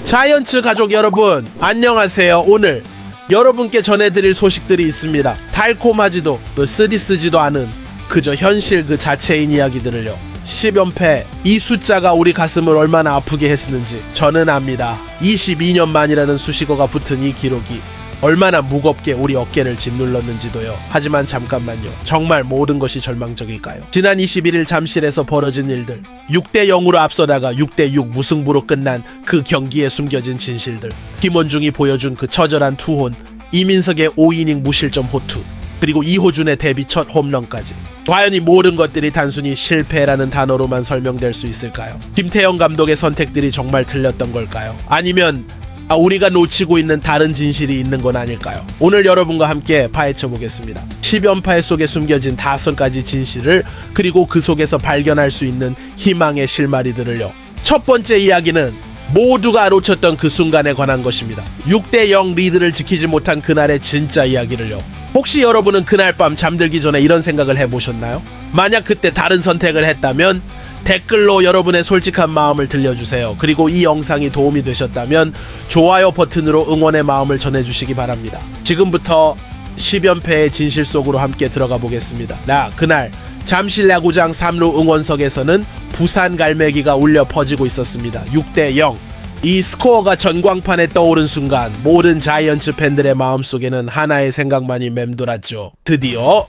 자이언츠 가족 여러분, 안녕하세요. 오늘 여러분께 전해드릴 소식들이 있습니다. 달콤하지도 또 쓰디쓰지도 않은 그저 현실 그 자체인 이야기들을요. 10연패, 이 숫자가 우리 가슴을 얼마나 아프게 했었는지 저는 압니다. 22년 만이라는 수식어가 붙은 이 기록이 얼마나 무겁게 우리 어깨를 짓눌렀는지도요. 하지만 잠깐만요. 정말 모든 것이 절망적일까요? 지난 21일 잠실에서 벌어진 일들, 6대0으로 앞서다가 6대6 무승부로 끝난 그 경기에 숨겨진 진실들, 김원중이 보여준 그 처절한 투혼, 이민석의 5이닝 무실점 호투, 그리고 이호준의 데뷔 첫 홈런까지. 과연 이 모든 것들이 단순히 실패라는 단어로만 설명될 수 있을까요? 김태형 감독의 선택들이 정말 틀렸던 걸까요? 아니면 우리가 놓치고 있는 다른 진실이 있는 건 아닐까요? 오늘 여러분과 함께 파헤쳐 보겠습니다. 10연패 속에 숨겨진 5가지 진실을, 그리고 그 속에서 발견할 수 있는 희망의 실마리들을요. 첫 번째 이야기는 모두가 놓쳤던 그 순간에 관한 것입니다. 6대0 리드를 지키지 못한 그날의 진짜 이야기를요. 혹시 여러분은 그날 밤 잠들기 전에 이런 생각을 해보셨나요? 만약 그때 다른 선택을 했다면 댓글로 여러분의 솔직한 마음을 들려주세요. 그리고 이 영상이 도움이 되셨다면 좋아요 버튼으로 응원의 마음을 전해주시기 바랍니다. 지금부터 10연패의 진실 속으로 함께 들어가 보겠습니다. 그날 잠실 야구장 3루 응원석에서는 부산 갈매기가 울려 퍼지고 있었습니다. 6대0. 이 스코어가 전광판에 떠오른 순간 모든 자이언츠 팬들의 마음속에는 하나의 생각만이 맴돌았죠. 드디어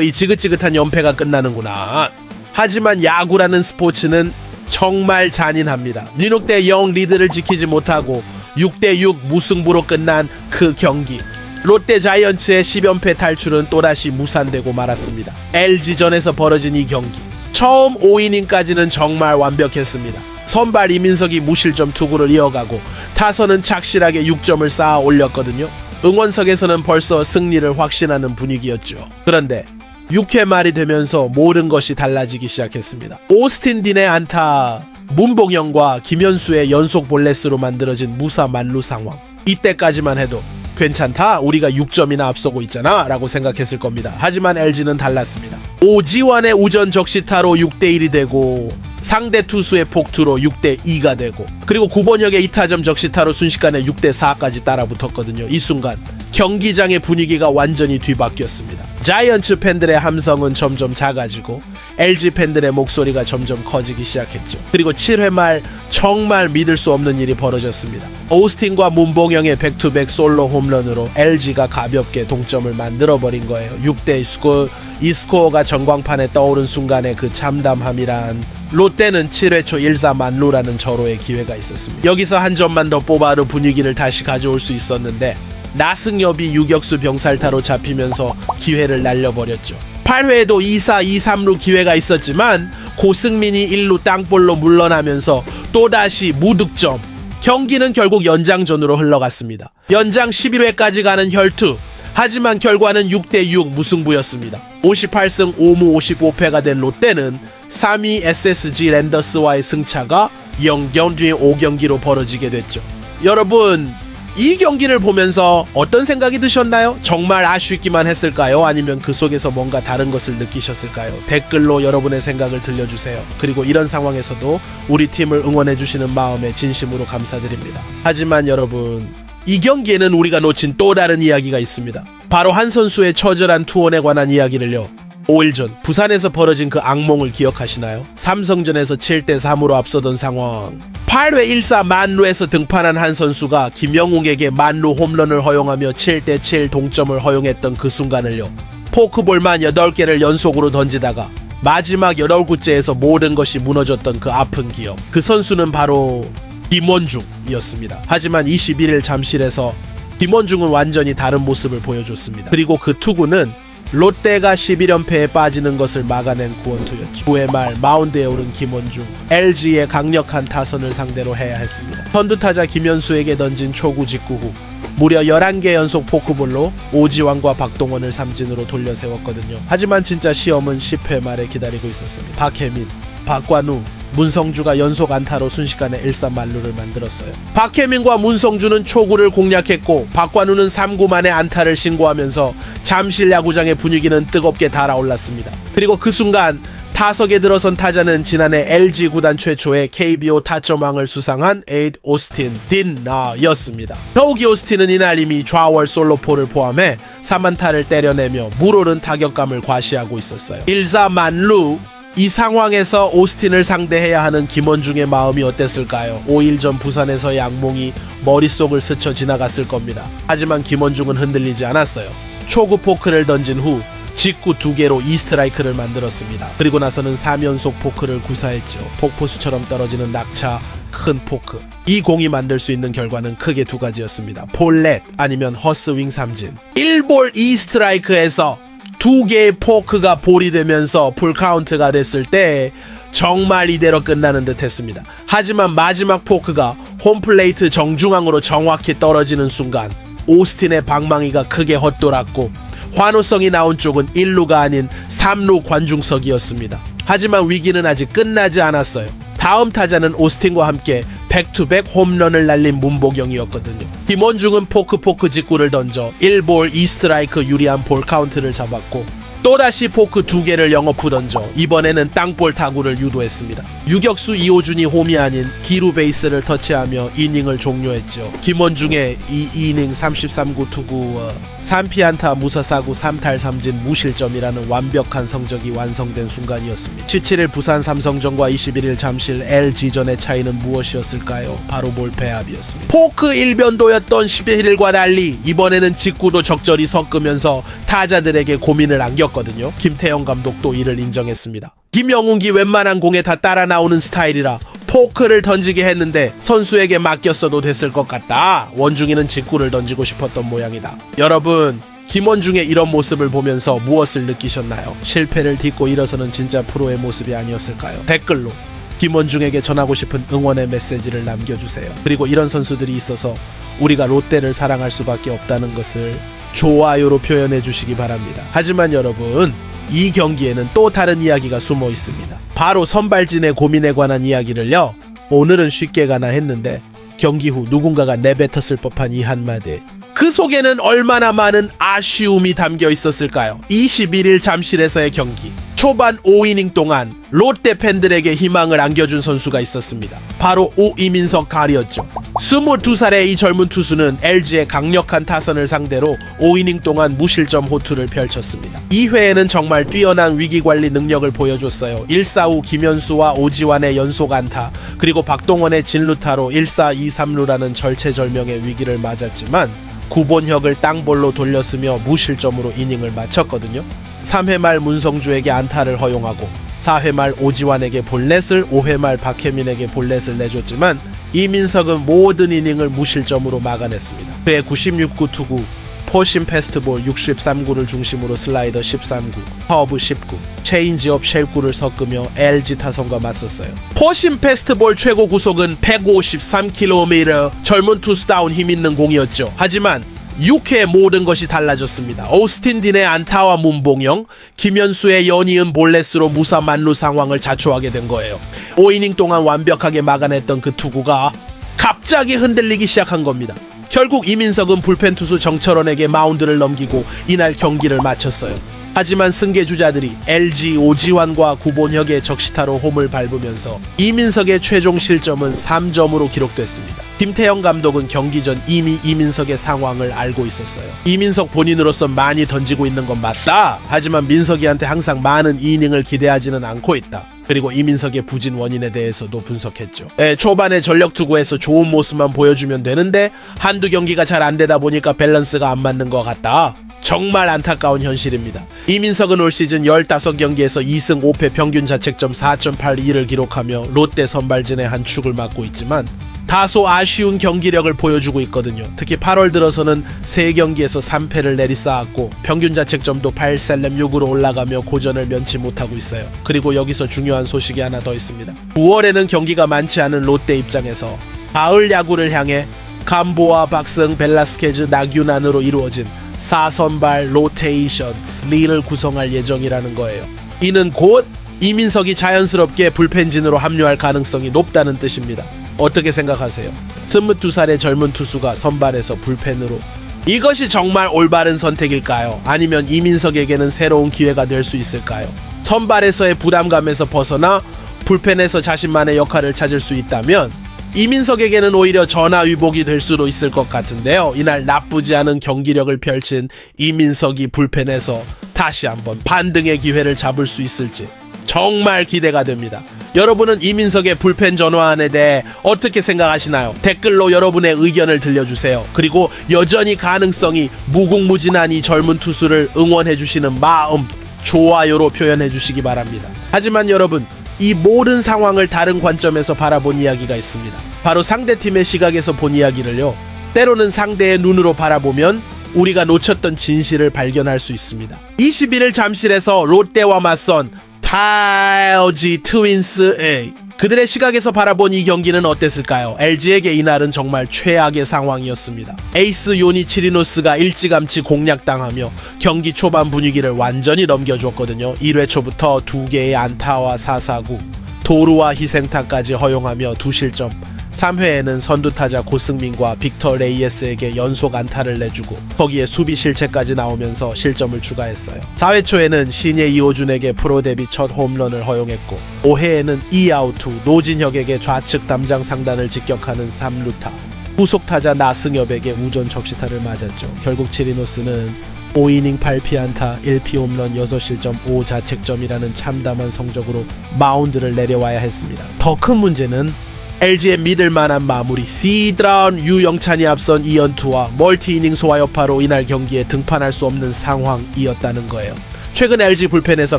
이 지긋지긋한 연패가 끝나는구나. 하지만 야구라는 스포츠는 정말 잔인합니다. 6대0 리드를 지키지 못하고 6대6 무승부로 끝난 그 경기. 롯데 자이언츠의 10연패 탈출은 또다시 무산되고 말았습니다. LG전에서 벌어진 이 경기. 처음 5이닝까지는 정말 완벽했습니다. 선발 이민석이 무실점 투구를 이어가고 타선은 착실하게 6점을 쌓아 올렸거든요. 응원석에서는 벌써 승리를 확신하는 분위기였죠. 그런데 6회 말이 되면서 모든 것이 달라지기 시작했습니다. 오스틴 딘의 안타, 문봉영과 김현수의 연속 볼넷으로 만들어진 무사 만루 상황. 이때까지만 해도 괜찮다, 우리가 6점이나 앞서고 있잖아 라고 생각했을 겁니다. 하지만 LG는 달랐습니다. 오지환의 우전 적시타로 6대1이 되고, 상대 투수의 폭투로 6대2가 되고, 그리고 구본혁의 2타점 적시타로 순식간에 6대4까지 따라붙었거든요. 이 순간 경기장의 분위기가 완전히 뒤바뀌었습니다. 자이언츠 팬들의 함성은 점점 작아지고 LG 팬들의 목소리가 점점 커지기 시작했죠. 그리고 7회 말 정말 믿을 수 없는 일이 벌어졌습니다. 오스틴과 문봉영의 백투백 솔로 홈런으로 LG가 가볍게 동점을 만들어버린 거예요. 6대 이 스코어가 전광판에 떠오른 순간의 그 참담함이란. 롯데는 7회 초 1사 만루라는 절호의 기회가 있었습니다. 여기서 한 점만 더 뽑아로 분위기를 다시 가져올 수 있었는데 나승엽이 유격수 병살타로 잡히면서 기회를 날려버렸죠. 8회에도 2사 2-3루 기회가 있었지만 고승민이 1루 땅볼로 물러나면서 또다시 무득점. 경기는 결국 연장전으로 흘러갔습니다. 연장 11회까지 가는 혈투. 하지만 결과는 6대6 무승부였습니다. 58승 5무 55패가 된 롯데는 3위 SSG 랜더스와의 승차가 0경기 5경기로 벌어지게 됐죠. 여러분, 이 경기를 보면서 어떤 생각이 드셨나요? 정말 아쉽기만 했을까요? 아니면 그 속에서 뭔가 다른 것을 느끼셨을까요? 댓글로 여러분의 생각을 들려주세요. 그리고 이런 상황에서도 우리 팀을 응원해주시는 마음에 진심으로 감사드립니다. 하지만 여러분, 이 경기에는 우리가 놓친 또 다른 이야기가 있습니다. 바로 한 선수의 처절한 투혼에 관한 이야기를요. 5일 전 부산에서 벌어진 그 악몽을 기억하시나요? 삼성전에서 7대3으로 앞서던 상황. 8회 1사 만루에서 등판한 한 선수가 김영웅에게 만루 홈런을 허용하며 7대7 동점을 허용했던 그 순간을요. 포크볼만 8개를 연속으로 던지다가 마지막 8구째에서 모든 것이 무너졌던 그 아픈 기억. 그 선수는 바로 김원중이었습니다. 하지만 21일 잠실에서 김원중은 완전히 다른 모습을 보여줬습니다. 그리고 그 투구는 롯데가 11연패에 빠지는 것을 막아낸 구원투였죠. 9회 말 마운드에 오른 김원중, LG의 강력한 타선을 상대로 해야 했습니다. 선두타자 김현수에게 던진 초구 직구 후 무려 11개 연속 포크볼로 오지환과 박동원을 삼진으로 돌려세웠거든요. 하지만 진짜 시험은 10회 말에 기다리고 있었습니다. 박혜민, 박관우, 문성주가 연속 안타로 순식간에 1사 만루를 만들었어요. 박혜민과 문성주는 초구를 공략했고 박관우는 3구 만에 안타를 신고하면서 잠실 야구장의 분위기는 뜨겁게 달아올랐습니다. 그리고 그 순간 타석에 들어선 타자는 지난해 LG 구단 최초의 KBO 타점왕을 수상한 에이드 오스틴 딘나였습니다. 더욱이 오스틴은 이날 이미 좌월 솔로포를 포함해 3안타를 때려내며 물오른 타격감을 과시하고 있었어요. 1사 만루. 이 상황에서 오스틴을 상대해야 하는 김원중의 마음이 어땠을까요? 5일 전 부산에서 양몽이 머릿속을 스쳐 지나갔을 겁니다. 하지만 김원중은 흔들리지 않았어요. 초구 포크를 던진 후 직구 2개로 2스트라이크를 만들었습니다. 그리고 나서는 3연속 포크를 구사했죠. 폭포수처럼 떨어지는 낙차 큰 포크. 이 공이 만들 수 있는 결과는 크게 두 가지였습니다. 볼넷 아니면 허스윙 삼진. 1볼 2스트라이크에서 2개의 포크가 볼이 되면서 풀카운트가 됐을 때 정말 이대로 끝나는 듯 했습니다. 하지만 마지막 포크가 홈플레이트 정중앙으로 정확히 떨어지는 순간 오스틴의 방망이가 크게 헛돌았고 환호성이 나온 쪽은 1루가 아닌 3루 관중석이었습니다. 하지만 위기는 아직 끝나지 않았어요. 다음 타자는 오스틴과 함께 백투백 홈런을 날린 문보경이었거든요. 김원중은 포크 직구를 던져 1볼 2스트라이크 유리한 볼 카운트를 잡았고 또다시 포크 2개를 영업후 던져 이번에는 땅볼 타구를 유도했습니다. 유격수 이호준이 홈이 아닌 기루 베이스를 터치하며 이닝을 종료했죠. 김원중의 이 이닝 33구 투구 3피안타 무사사구 3탈 3진 무실점이라는 완벽한 성적이 완성된 순간이었습니다. 17일 부산 삼성전과 21일 잠실 LG전의 차이는 무엇이었을까요? 바로 몰패합이었습니다. 포크 일변도였던 11일과 달리 이번에는 직구도 적절히 섞으면서 타자들에게 고민을 안겼거든요. 김태형 감독도 이를 인정했습니다. 김영웅기 웬만한 공에 다 따라 나오는 스타일이라 포크를 던지게 했는데 선수에게 맡겼어도 됐을 것 같다. 원중이는 직구를 던지고 싶었던 모양이다. 여러분, 김원중의 이런 모습을 보면서 무엇을 느끼셨나요? 실패를 딛고 일어서는 진짜 프로의 모습이 아니었을까요? 댓글로 김원중에게 전하고 싶은 응원의 메시지를 남겨주세요. 그리고 이런 선수들이 있어서 우리가 롯데를 사랑할 수밖에 없다는 것을 좋아요로 표현해 주시기 바랍니다. 하지만 여러분, 이 경기에는 또 다른 이야기가 숨어 있습니다. 바로 선발진의 고민에 관한 이야기를요. 오늘은 쉽게 가나 했는데 경기 후 누군가가 내뱉었을 법한 이 한마디. 그 속에는 얼마나 많은 아쉬움이 담겨 있었을까요? 21일 잠실에서의 경기. 초반 5이닝 동안 롯데 팬들에게 희망을 안겨준 선수가 있었습니다. 바로 이민석 가리였죠. 22살의 이 젊은 투수는 LG의 강력한 타선을 상대로 5이닝 동안 무실점 호투를 펼쳤습니다. 2회에는 정말 뛰어난 위기관리 능력을 보여줬어요. 1사 후 김현수와 오지환의 연속 안타, 그리고 박동원의 진루타로 1사 2-3루라는 절체절명의 위기를 맞았지만 구본혁을 땅볼로 돌렸으며 무실점으로 이닝을 마쳤거든요. 3회 말 문성주에게 안타를 허용하고 4회 말 오지환에게 볼넷을, 5회 말 박혜민에게 볼넷을 내줬지만 이민석은 모든 이닝을 무실점으로 막아냈습니다. 그의 96구 투구, 포심 패스트볼 63구를 중심으로 슬라이더 13구, 커브 19, 체인지업 쉘구를 섞으며 LG 타선과 맞섰어요. 포심 패스트볼 최고 구속은 153km, 젊은 투수다운 힘있는 공이었죠. 하지만 6회 모든 것이 달라졌습니다. 오스틴 딘의 안타와 문봉영, 김현수의 연이은 볼넷으로 무사 만루 상황을 자초하게 된 거예요. 5이닝 동안 완벽하게 막아냈던 그 투구가 갑자기 흔들리기 시작한 겁니다. 결국 이민석은 불펜 투수 정철원에게 마운드를 넘기고 이날 경기를 마쳤어요. 하지만 승계주자들이 LG 오지환과 구본혁의 적시타로 홈을 밟으면서 이민석의 최종 실점은 3점으로 기록됐습니다. 김태형 감독은 경기 전 이미 이민석의 상황을 알고 있었어요. 이민석 본인으로서 많이 던지고 있는 건 맞다. 하지만 민석이한테 항상 많은 이닝을 기대하지는 않고 있다. 그리고 이민석의 부진 원인에 대해서도 분석했죠. 초반에 전력 투구에서 좋은 모습만 보여주면 되는데 한두 경기가 잘 안 되다 보니까 밸런스가 안 맞는 것 같다. 정말 안타까운 현실입니다. 이민석은 올 시즌 15경기에서 2승 5패 평균 자책점 4.82를 기록하며 롯데 선발진의 한 축을 맡고 있지만 다소 아쉬운 경기력을 보여주고 있거든요. 특히 8월 들어서는 3경기에서 3패를 내리쌓았고 평균 자책점도 8셀렘 6으로 올라가며 고전을 면치 못하고 있어요. 그리고 여기서 중요한 소식이 하나 더 있습니다. 9월에는 경기가 많지 않은 롯데 입장에서 가을 야구를 향해 감보아, 박승, 벨라스케즈, 나균안으로 이루어진 4선발 로테이션 플리를 구성할 예정이라는 거예요. 이는 곧 이민석이 자연스럽게 불펜진으로 합류할 가능성이 높다는 뜻입니다. 어떻게 생각하세요? 22살의 젊은 투수가 선발에서 불펜으로, 이것이 정말 올바른 선택일까요? 아니면 이민석에게는 새로운 기회가 될 수 있을까요? 선발에서의 부담감에서 벗어나 불펜에서 자신만의 역할을 찾을 수 있다면 이민석에게는 오히려 전화위복이 될 수도 있을 것 같은데요. 이날 나쁘지 않은 경기력을 펼친 이민석이 불펜에서 다시 한번 반등의 기회를 잡을 수 있을지 정말 기대가 됩니다. 여러분은 이민석의 불펜 전환에 대해 어떻게 생각하시나요? 댓글로 여러분의 의견을 들려주세요. 그리고 여전히 가능성이 무궁무진한 이 젊은 투수를 응원해주시는 마음, 좋아요로 표현해주시기 바랍니다. 하지만 여러분, 이 모든 상황을 다른 관점에서 바라본 이야기가 있습니다. 바로 상대팀의 시각에서 본 이야기를요. 때로는 상대의 눈으로 바라보면 우리가 놓쳤던 진실을 발견할 수 있습니다. 21일 잠실에서 롯데와 맞선 LG 트윈스의 그들의 시각에서 바라본 이 경기는 어땠을까요? LG에게 이날은 정말 최악의 상황이었습니다. 에이스 요니 치리노스가 일찌감치 공략당하며 경기 초반 분위기를 완전히 넘겨줬거든요. 1회 초부터 2개의 안타와 사사구, 도루와 희생타까지 허용하며 2실점, 3회에는 선두타자 고승민과 빅터 레이에스에게 연속 안타를 내주고 거기에 수비 실책까지 나오면서 실점을 추가했어요. 4회 초에는 신예 이호준에게 프로 데뷔 첫 홈런을 허용했고 5회에는 2아웃 후 노진혁에게 좌측 담장 상단을 직격하는 3루타, 후속타자 나승엽에게 우전 적시타를 맞았죠. 결국 치리노스는 5이닝 8피안타 1피 홈런 6실점 5자책점이라는 참담한 성적으로 마운드를 내려와야 했습니다. 더 큰 문제는 LG의 믿을만한 마무리 시드라운 유영찬이 앞선 2연투와 멀티이닝 소화 여파로 이날 경기에 등판할 수 없는 상황이었다는 거예요. 최근 LG 불펜에서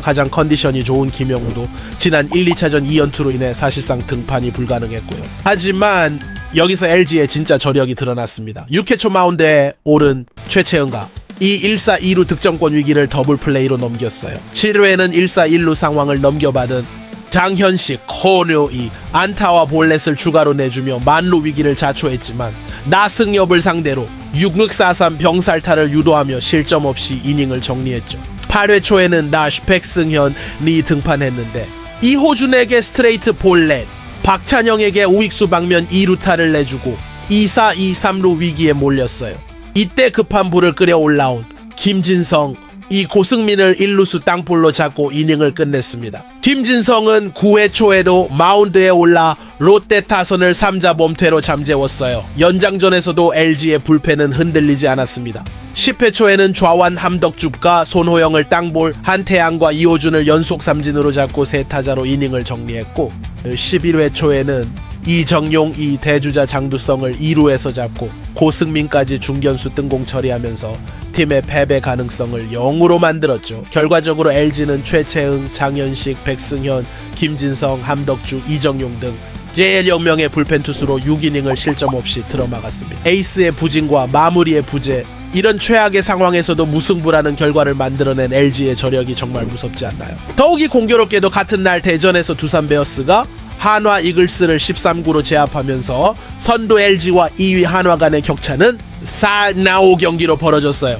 가장 컨디션이 좋은 김영우도 지난 1, 2차전 2연투로 인해 사실상 등판이 불가능했고요. 하지만 여기서 LG의 진짜 저력이 드러났습니다. 6회 초 마운드에 오른 최채은가 이 1사 2루 득점권 위기를 더블 플레이로 넘겼어요. 7회에는 1사 1루 상황을 넘겨받은 장현식, 코뇨이 안타와 볼넷을 추가로 내주며 만루 위기를 자초했지만 나승엽을 상대로 6643 병살타를 유도하며 실점 없이 이닝을 정리했죠. 8회 초에는 나시 백승현이 등판했는데 이호준에게 스트레이트 볼넷, 박찬영에게 우익수 방면 2루타를 내주고 2사 2-3루 위기에 몰렸어요. 이때 급한 불을 끓여 올라온 김진성, 이 고승민을 1루수 땅볼로 잡고 이닝을 끝냈습니다. 김진성은 9회 초에도 마운드에 올라 롯데 타선을 3자 범퇴로 잠재웠어요. 연장전에서도 LG의 불펜은 흔들리지 않았습니다. 10회 초에는 좌완 함덕줍과 손호영을 땅볼, 한태양과 이호준을 연속 삼진으로 잡고 3타자로 이닝을 정리했고 11회 초에는 이정용, 이 대주자 장두성을 2루에서 잡고 고승민까지 중견수 뜬공 처리하면서 팀의 패배 가능성을 0으로 만들었죠. 결과적으로 LG는 최채응, 장현식, 백승현, 김진성, 함덕주, 이정용 등 제일 영명의 불펜 투수로 6이닝을 실점 없이 틀어막았습니다. 에이스의 부진과 마무리의 부재, 이런 최악의 상황에서도 무승부라는 결과를 만들어낸 LG의 저력이 정말 무섭지 않나요? 더욱이 공교롭게도 같은 날 대전에서 두산 베어스가 한화 이글스를 13구로 제압하면서 선두 LG와 2위 한화 간의 격차는 4-5 경기로 벌어졌어요.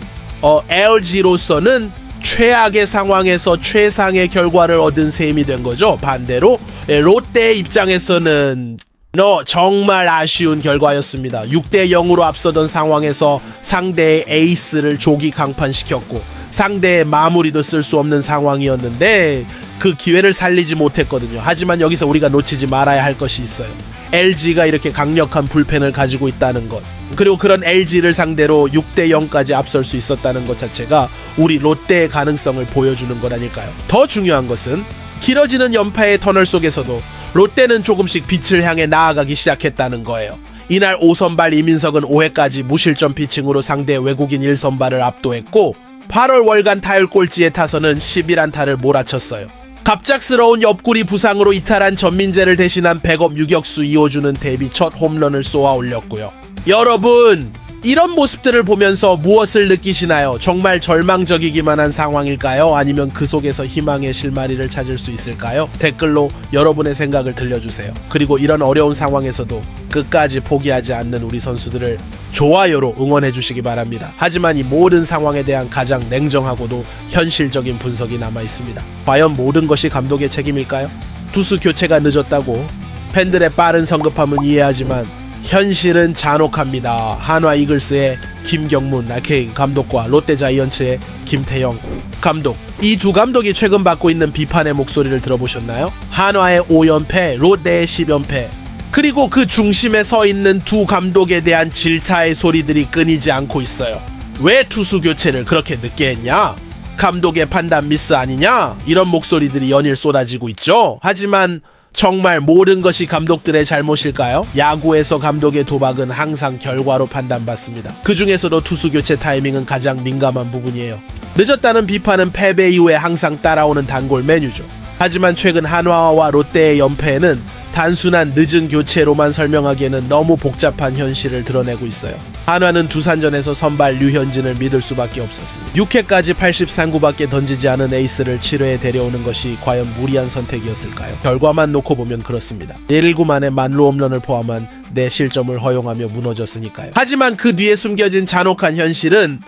LG로서는 최악의 상황에서 최상의 결과를 얻은 셈이 된 거죠. 반대로 롯데 입장에서는 정말 아쉬운 결과였습니다. 6대0으로 앞서던 상황에서 상대의 에이스를 조기 강판시켰고 상대의 마무리도 쓸 수 없는 상황이었는데 그 기회를 살리지 못했거든요. 하지만 여기서 우리가 놓치지 말아야 할 것이 있어요. LG가 이렇게 강력한 불펜을 가지고 있다는 것, 그리고 그런 LG를 상대로 6대0까지 앞설 수 있었다는 것 자체가 우리 롯데의 가능성을 보여주는 것 아닐까요? 더 중요한 것은 길어지는 연패의 터널 속에서도 롯데는 조금씩 빛을 향해 나아가기 시작했다는 거예요. 이날 5선발 이민석은 5회까지 무실점 피칭으로 상대 외국인 1선발을 압도했고 8월 월간 타율 꼴찌의 타선은 11안타를 몰아쳤어요. 갑작스러운 옆구리 부상으로 이탈한 전민재를 대신한 백업 유격수 이호준은 데뷔 첫 홈런을 쏘아 올렸고요. 여러분, 이런 모습들을 보면서 무엇을 느끼시나요? 정말 절망적이기만 한 상황일까요? 아니면 그 속에서 희망의 실마리를 찾을 수 있을까요? 댓글로 여러분의 생각을 들려주세요. 그리고 이런 어려운 상황에서도 끝까지 포기하지 않는 우리 선수들을 좋아요로 응원해 주시기 바랍니다. 하지만 이 모든 상황에 대한 가장 냉정하고도 현실적인 분석이 남아 있습니다. 과연 모든 것이 감독의 책임일까요? 투수 교체가 늦었다고 팬들의 빠른 성급함은 이해하지만 현실은 잔혹합니다. 한화 이글스의 김경문 RK 감독과 롯데 자이언츠의 김태형 감독, 이 두 감독이 최근 받고 있는 비판의 목소리를 들어보셨나요? 한화의 5연패, 롯데의 10연패, 그리고 그 중심에 서 있는 두 감독에 대한 질타의 소리들이 끊이지 않고 있어요. 왜 투수 교체를 그렇게 늦게 했냐? 감독의 판단 미스 아니냐? 이런 목소리들이 연일 쏟아지고 있죠. 하지만 정말 모든 것이 감독들의 잘못일까요? 야구에서 감독의 도박은 항상 결과로 판단받습니다. 그 중에서도 투수 교체 타이밍은 가장 민감한 부분이에요. 늦었다는 비판은 패배 이후에 항상 따라오는 단골 메뉴죠. 하지만 최근 한화와 롯데의 연패에는 단순한 늦은 교체로만 설명하기에는 너무 복잡한 현실을 드러내고 있어요. 한화는 두산전에서 선발 류현진을 믿을 수밖에 없었습니다. 6회까지 83구밖에 던지지 않은 에이스를 7회에 데려오는 것이 과연 무리한 선택이었을까요? 결과만 놓고 보면 그렇습니다. 1구 만에 만루 홈런을 포함한 내 실점을 허용하며 무너졌으니까요. 하지만 그 뒤에 숨겨진 잔혹한 현실은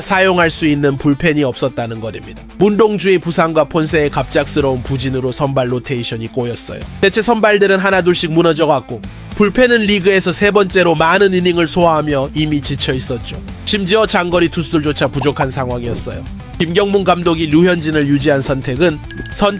사용할 수 있는 불펜이 없었다는 것입니다. 문동주의 부상과 폰세의 갑작스러운 부진으로 선발 로테이션이 꼬였어요. 대체 선발들은 하나둘씩 무너져갔고 불펜은 리그에서 세 번째로 많은 이닝을 소화하며 이미 지쳐 있었죠. 심지어 장거리 투수들조차 부족한 상황이었어요. 김경문 감독이 류현진을 유지한 선택은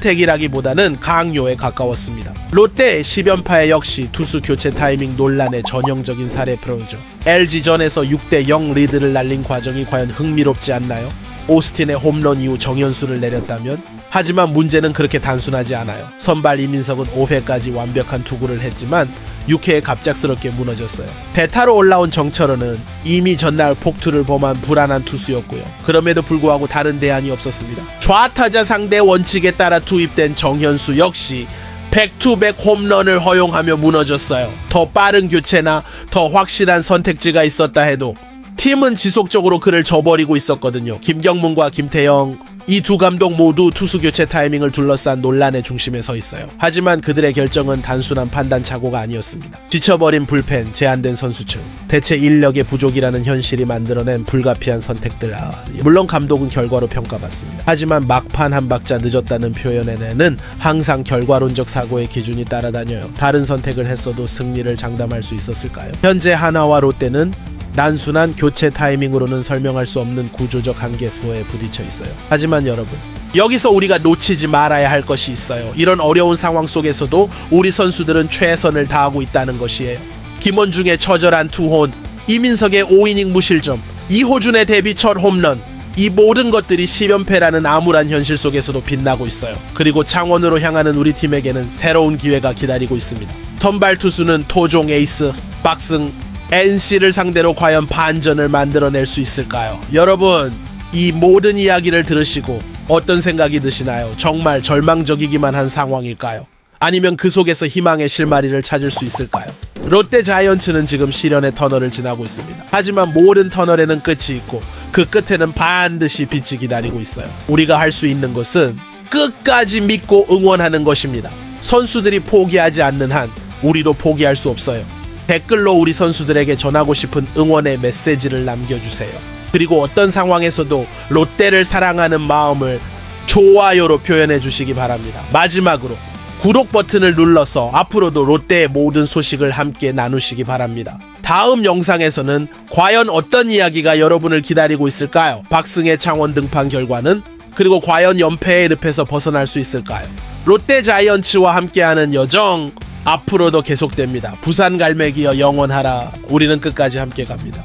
선택이라기보다는 강요에 가까웠습니다. 롯데의 10연파에 역시 투수 교체 타이밍 논란의 전형적인 사례 프로죠. LG전에서 6대0 리드를 날린 과정이 과연 흥미롭지 않나요? 오스틴의 홈런 이후 정현수를 내렸다면? 하지만 문제는 그렇게 단순하지 않아요. 선발 이민석은 5회까지 완벽한 투구를 했지만 6회에 갑작스럽게 무너졌어요. 대타로 올라온 정철원은 이미 전날 폭투를 범한 불안한 투수였고요. 그럼에도 불구하고 다른 대안이 없었습니다. 좌타자 상대 원칙에 따라 투입된 정현수 역시 백투백 홈런을 허용하며 무너졌어요. 더 빠른 교체나 더 확실한 선택지가 있었다 해도 팀은 지속적으로 그를 저버리고 있었거든요. 김경문과 김태형, 이 두 감독 모두 투수 교체 타이밍을 둘러싼 논란의 중심에 서 있어요. 하지만 그들의 결정은 단순한 판단 착오가 아니었습니다. 지쳐버린 불펜, 제한된 선수층, 대체 인력의 부족이라는 현실이 만들어낸 불가피한 선택들. 물론 감독은 결과로 평가받습니다. 하지만 막판 한 박자 늦었다는 표현에는 항상 결과론적 사고의 기준이 따라다녀요. 다른 선택을 했어도 승리를 장담할 수 있었을까요? 현재 한화와 롯데는 단순한 교체 타이밍으로는 설명할 수 없는 구조적 한계수에 부딪혀 있어요. 하지만 여러분, 여기서 우리가 놓치지 말아야 할 것이 있어요. 이런 어려운 상황 속에서도 우리 선수들은 최선을 다하고 있다는 것이에요. 김원중의 처절한 투혼, 이민석의 5이닝 무실점, 이호준의 데뷔 첫 홈런, 이 모든 것들이 10연패라는 암울한 현실 속에서도 빛나고 있어요. 그리고 창원으로 향하는 우리 팀에게는 새로운 기회가 기다리고 있습니다. 선발 투수는 토종 에이스 박승 NC를 상대로 과연 반전을 만들어낼 수 있을까요? 여러분, 이 모든 이야기를 들으시고 어떤 생각이 드시나요? 정말 절망적이기만 한 상황일까요? 아니면 그 속에서 희망의 실마리를 찾을 수 있을까요? 롯데 자이언츠는 지금 시련의 터널을 지나고 있습니다. 하지만 모든 터널에는 끝이 있고 그 끝에는 반드시 빛이 기다리고 있어요. 우리가 할 수 있는 것은 끝까지 믿고 응원하는 것입니다. 선수들이 포기하지 않는 한 우리도 포기할 수 없어요. 댓글로 우리 선수들에게 전하고 싶은 응원의 메시지를 남겨주세요. 그리고 어떤 상황에서도 롯데를 사랑하는 마음을 좋아요로 표현해 주시기 바랍니다. 마지막으로 구독 버튼을 눌러서 앞으로도 롯데의 모든 소식을 함께 나누시기 바랍니다. 다음 영상에서는 과연 어떤 이야기가 여러분을 기다리고 있을까요? 박승의 창원 등판 결과는? 그리고 과연 연패의 늪에서 벗어날 수 있을까요? 롯데 자이언츠와 함께하는 여정 앞으로도 계속됩니다. 부산 갈매기여 영원하라. 우리는 끝까지 함께 갑니다.